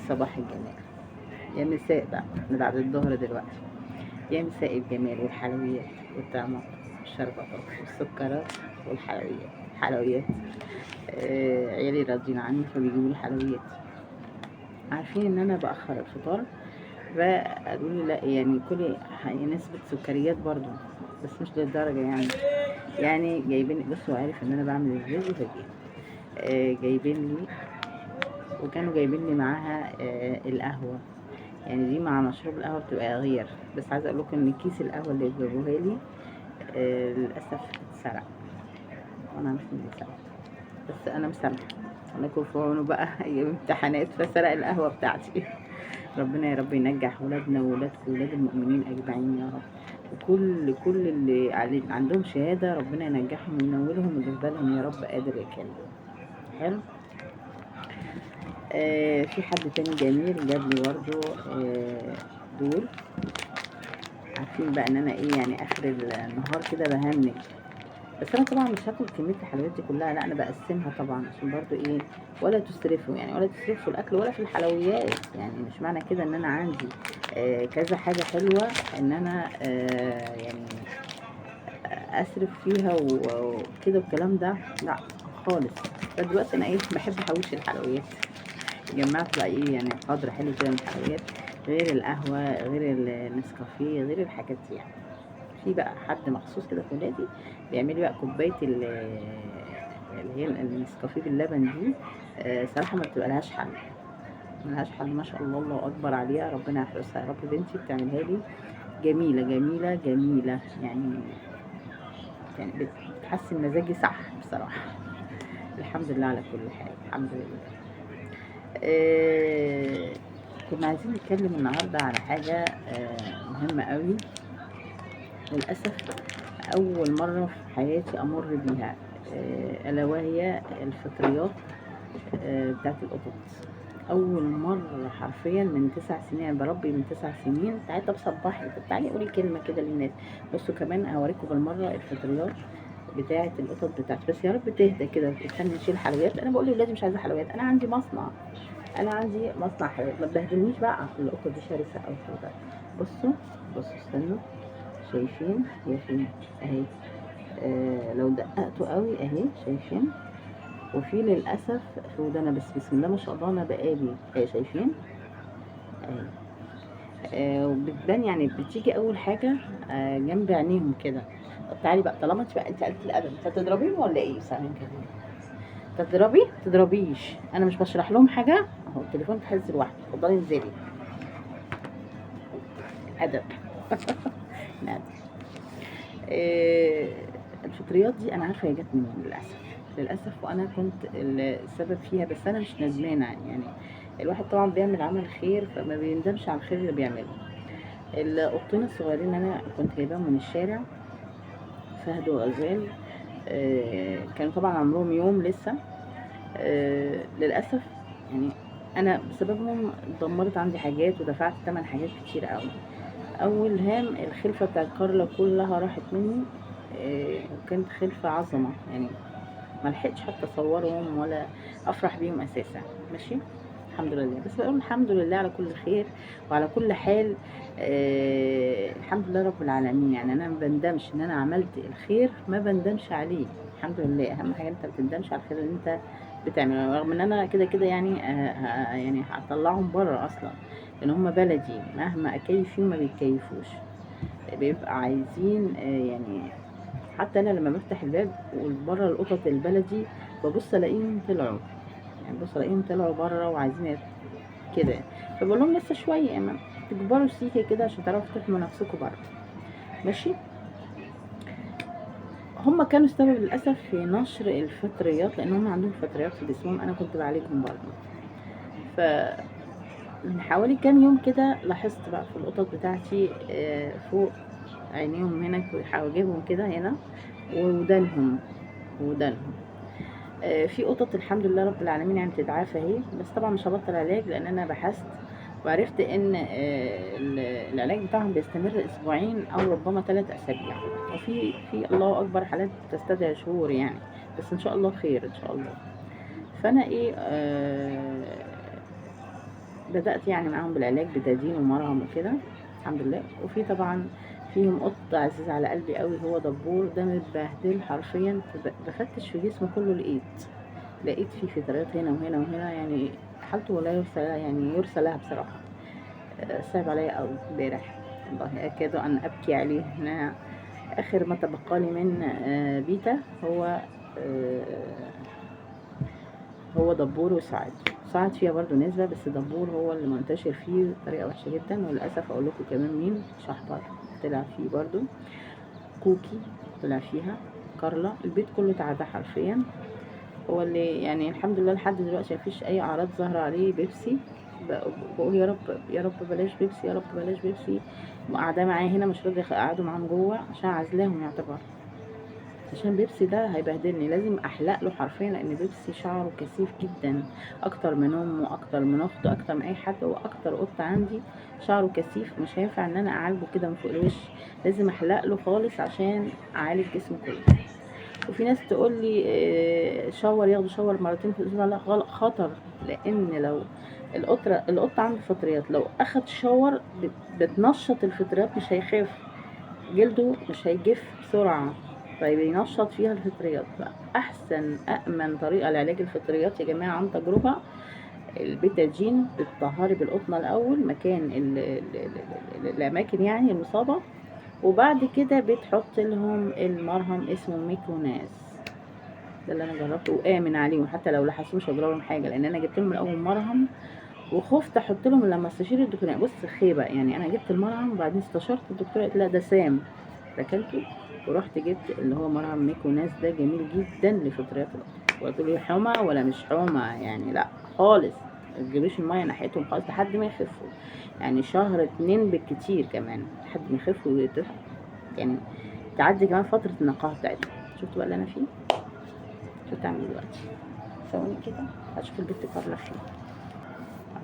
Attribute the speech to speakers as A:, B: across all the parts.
A: صباح الجمال، يا مساء بقى، احنا بعد الظهر دلوقتي. يا مساء الجمال والحلويات والطعمات والشربات والسكرات والحلويات. حلويات. عيالي راضيين عني فبيجيبوا لي حلويات، عارفين ان انا باخر الفطار، فقالوا لي لا يعني كلي نسبة سكريات برضو، بس مش للدرجة يعني جايبين، بصوا عارف ان انا بعمل ازاي فجأة. جايبين لي، وكانوا جايبين لي معاها القهوة. يعني دي مع مشروب القهوة بتبقى غير. بس عايزة اقول لكم ان كيس القهوة اللي جابوها لي للأسف اتسرق، وانا مش من اللي سرق، بس انا مسامحة. انا كنت في عونه بقى ايام امتحانات فسرق القهوة بتاعتي. ربنا يا رب ينجح ولادنا وولادكم وولاد المؤمنين اجمعين يا رب، وكل اللي عندهم شهادة ربنا ينجحهم وينولهم اللي في بالهم يا رب قادر يكلم. حلو. في حد تاني جميل جاب لي برضه دول. عارفين بقى ان انا ايه يعني اخر النهار كده بهنج، بس انا طبعا مش هاكل كميه الحلويات دي كلها، لا انا بقسمها طبعا عشان برضو ايه، ولا تسرفوا يعني، ولا تسرفوا في الاكل ولا في الحلويات. يعني مش معنى كده ان انا عندي كذا حاجه حلوه ان انا يعني اسرف فيها وكده والكلام ده، لا خالص. فدلوقتي انا ايه بحب احوش الحلويات. جمعت بقى ايه يعني قدر حلو كده من الحلويات، غير القهوه غير النسكافيه غير الحاجات دي يعني. في بقى حد مخصوص كده في ولادي بيعمل لي بقى كوبايه اللي هي النسكافيه باللبن دي. صراحه ما بتبقى لهاش حل، ملهاش حل، ما شاء الله الله اكبر عليها، ربنا يحرسها يا رب. بنتي بتعملها لي جميله جميله جميله يعني بتحسن مزاجي صح بصراحه. الحمد لله على كل حال، الحمد لله. كنا عايزين نتكلم النهارده على حاجه مهمه قوي. للاسف أول مرة في حياتي أمر بيها، ألا وهي الفطريات بتاعت القطط. أول مرة حرفيا من 9 سنين، يعني بربي من 9 سنين. تعالي طب صباحي، طب تعالي قولي كلمة كده للناس. بصوا كمان هوريكم بالمرة الفطريات بتاعت القطط بتاعتي، بس يا رب تهدى كده استني نشيل حلويات. أنا بقول لولادي مش عايزة حلويات، أنا عندي مصنع، حلويات، ما تبهدلنيش بقى. القطة دي شرسة أوي كده. بصوا استنوا، شايفين هي فين اهي. لو دققتوا قوي اهي شايفين، وفي للاسف في ودانا، بس بسم الله ما شاء الله انا بقالي اهي شايفين اهي. وبتبان يعني بتيجي اول حاجه جنب عينيهم كده. طب تعالي بقى، طالما انت بقى انت قلت الادب، انت هتضربيهم ولا ايه؟ ثانيه كده تضربي تضربيش، انا مش بشرح لهم حاجه اهو. التليفون تحز لوحده، اتفضلي انزلي. ادب. نعم. آه، الفطريات دي انا عارفه هي جت منين للاسف، وانا كنت السبب فيها، بس انا مش ندمانه يعني. الواحد طبعا بيعمل عمل خير فما بيندمش على الخير اللي بيعمله. القطين الصغيرين انا كنت جايباهم من الشارع، فهد وغزال. كانوا طبعا عمرهم يوم لسه. للاسف يعني انا بسببهم اتدمرت عندي حاجات ودفعت ثمن حاجات كتير قوي. اول هام الخلفه بتاعت كارلا كلها راحت مني. وكانت خلفه عظمه يعني، ما لحقتش حتى اصورهم ولا افرح بيهم اساسا. ماشي الحمد لله، بس بقول الحمد لله على كل خير وعلى كل حال. الحمد لله رب العالمين. يعني انا ما بندمش ان انا عملت الخير، ما بندمش عليه. الحمد لله، اهم حاجه انت ما بتندمش على الخير اللي انت بتعمله، رغم ان انا كده كده يعني يعني هطلعهم بره اصلا، لان هم بلدي مهما اكيف فيهم ما بيتكيفوش، بيبقى عايزين يعني. حتى انا لما بفتح الباب وبره القطط البلدي ببص الاقيهم طلعوا، يعني بص الاقيهم طلعوا بره وعايزين كده. فبقول لهم لسه شويه يعني، تكبروا سيكه كده عشان تعرفوا تحموا نفسكم بره. ماشي. هم كانوا السبب للاسف في نشر الفطريات، لان هم عندهم فطريات في جسمهم، انا كنت بعالجهم برضه. فمن حوالي كام يوم كده لاحظت بقى في القطط بتاعتي فوق عينيهم هنا وحواجبهم كده هنا، ودانهم. في قطط الحمد لله رب العالمين يعني بتتعافى اهي، بس طبعا مش هبطل علاج لان انا بحثت وعرفت ان العلاج بتاعهم بيستمر اسبوعين او ربما 3 اسابيع، وفي الله اكبر حالات تستدعي شهور يعني، بس ان شاء الله خير ان شاء الله. فانا ايه بدأت يعني معاهم بالعلاج بتدين ومرهم وكده الحمد لله. وفي طبعا فيهم قط عزيز على قلبي قوي، هو دبور ده متبهدل حرفيا. بفتش في جسمه كله، لقيت فيه فطريات هنا وهنا وهنا، يعني حالته لا يرثى، يعني يرثى لها بصراحة. صعب عليا قوي امبارح، والله اكاد ان ابكي عليه. هنا اخر ما تبقى لي من بيتا آه، هو دبور وسعد. سعد فيها برضو نسبة، بس دبور هو اللي منتشر فيه بطريقة وحشة جدا. وللأسف أقول لكم كمان مين شحبر طلع فيه برضو، كوكي طلع فيها، كارلا، البيت كله تعدى حرفيا. هو اللي يعني الحمد لله لحد دلوقتي مفيش أي أعراض ظاهرة عليه. بيبسي بقول يا رب يا رب بلاش بيبسي، يا رب بلاش بيبسي. قاعدة معايا هنا مش راضية أقعدوا معاهم جوه عشان عازلاهم يعتبر، عشان بيبسي ده هيبهدلني. لازم احلق له حرفيا، لان بيبسي شعره كثيف جدا، اكتر من امه، اكتر من اخته، اكتر من اي حد. هو اكتر قط عندي شعره كثيف، مش هينفع ان انا اعالجه كده من فوق الوش، لازم احلق له خالص عشان اعالج جسمه كله. وفي ناس تقول لي شاور، ياخدوا شاور مرتين في الاسبوع. لا غلط، خطر. لان لو القط عنده فطريات، لو اخد شاور بتنشط الفطريات، مش هيخاف، جلده مش هيجف بسرعة، فبينشط فيها الفطريات. فأحسن أأمن طريقة لعلاج الفطريات يا جماعة عن تجربة، البيتاجين. بتطهري بالقطنة الأول مكان الأماكن يعني المصابة، وبعد كده بتحط لهم المرهم اسمه ميكوناز. ده اللي أنا جربته وآمن عليهم، حتى لو لحسوه مش هيجرى لهم حاجة، لأن أنا جبت لهم الأول مرهم وخفت احط لهم لما استشير الدكتور. يعني بص خيبه، يعني انا جبت المرهم وبعدين استشرت الدكتور، قالت لا ده سام، ركنته ورحت جبت اللي هو مرهم ميكوناز. ده جميل جدا لفطريات القطط. وقلت له حمى ولا مش حمى، يعني لا خالص، ما تجيبيش الميه ناحيتهم خالص لحد ما يخفوا، يعني شهر 2 بالكتير كمان لحد ما يخفوا يعني تعدي كمان فتره النقاهه بتاعتهم. شفتوا بقى اللي انا فيه؟ شفت اعمل دلوقتي؟ ثواني كده هشوف البت كارلا فين.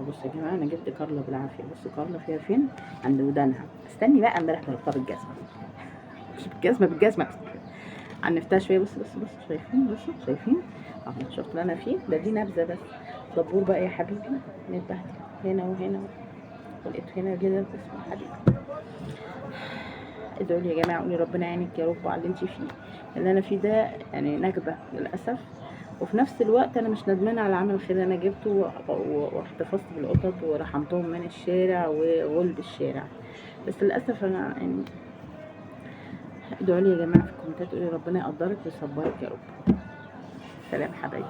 A: بصوا يا جماعه، انا جبت كارلا بالعافيه. بصوا كارلا فيها فين؟ عند ودانها. استني بقى، امبارح ضربتها بالجزمه، مش بالجزمه عنفتها شويه. بصوا شايفين؟ بصوا شايفين اهو، شفت اللي انا فيه ده؟ دي نبذه بس. دبور بقى يا حبيبي متبهدل هنا وهنا، ولقيته هنا كده اسمه حبيبي. ادعوا لي يا جماعه، قولي ربنا يعينك يا رب على اللي انت فيه. اللي انا فيه ده يعني نكبه للاسف، وفي نفس الوقت انا مش ندمانه على عمل الخير اللي انا جبته واحتفظت بالقطط ورحمتهم من الشارع وغلب الشارع. بس للاسف انا يعني ادعوا لي يا جماعه في الكومنتات، قولي ربنا يقدرك ويصبرك يا رب. سلام حبايبي.